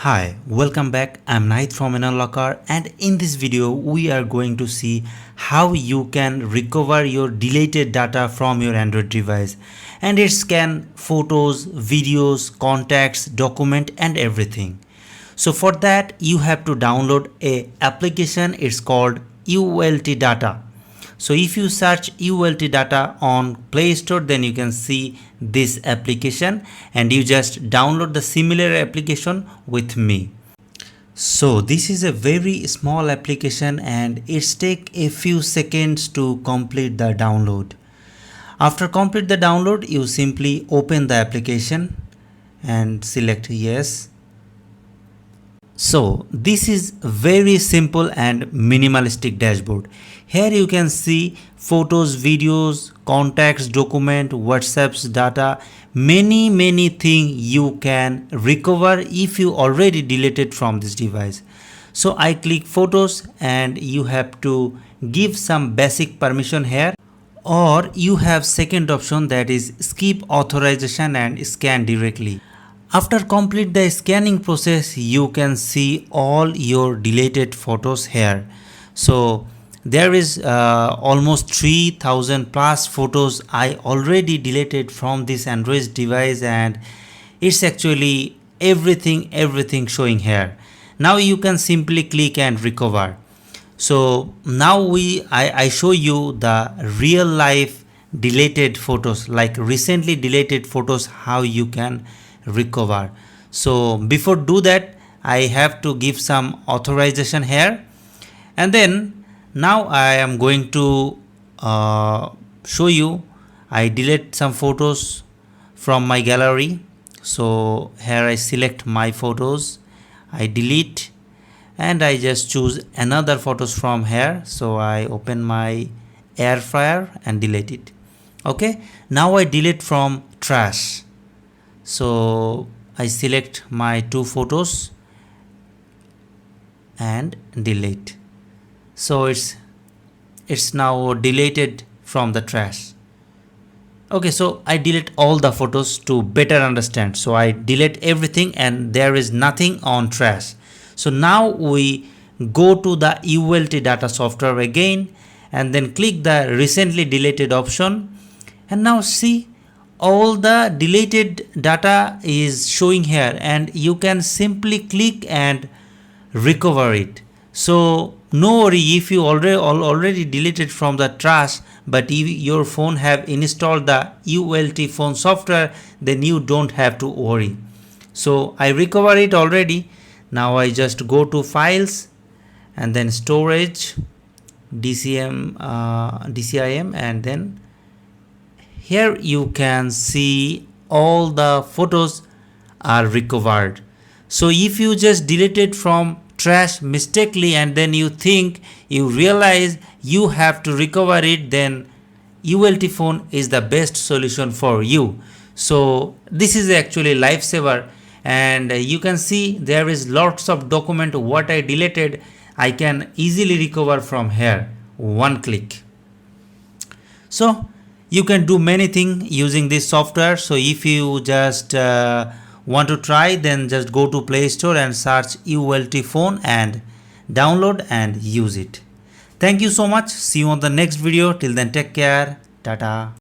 Hi, welcome back. I'm Nahid from Locker, and in this video we are going to see how you can recover your deleted data from your Android device, and it scan photos, videos, contacts, document and everything. So for that you have to download a application. It's called UltData. So if you search UltData on Play Store, then you can see this application and you just download the similar application with me. So this is a very small application and it's take a few seconds to complete the download. After complete the download, you simply open the application and select yes. So this is very simple and minimalistic dashboard. Here you can see photos, videos, contacts, document, WhatsApp's data, many things you can recover if you already deleted from this device. So I click photos and you have to give some basic permission here, or you have second option, that is skip authorization and scan directly. After complete the scanning process, you can see all your deleted photos here. So there is almost 3000 plus photos I already deleted from this Android device, and it's actually everything showing here. Now you can simply click and recover. So now I show you the real life deleted photos, like recently deleted photos, how you can recover. So before do that, I have to give some authorization here, and then now I am going to show you. I delete some photos from my gallery. So here I select my photos, I delete, and I just choose another photos from here. So I open my air fryer and delete it. Okay, now I delete from trash. So I select my two photos and delete. So it's now deleted from the trash. Okay, so I delete all the photos to better understand. So I delete everything and there is nothing on trash. So now we go to the UltData software again and then click the recently deleted option, and now see all the deleted data is showing here, and you can simply click and recover it. So no worry if you already deleted from the trash, but if your phone have installed the ULT phone software, then you don't have to worry. So I recover it already. Now I just go to files and then storage, DCIM, and then here you can see all the photos are recovered. So if you just deleted from trash mistakenly and then you realize you have to recover it, then ULT phone is the best solution for you. So this is actually lifesaver, and you can see there is lots of document what I deleted. I can easily recover from here, one click. So you can do many things using this software. So if you just want to try, then just go to Play Store and search ULT phone and download and use it. Thank you so much. See you on the next video. Till then, take care. Tata.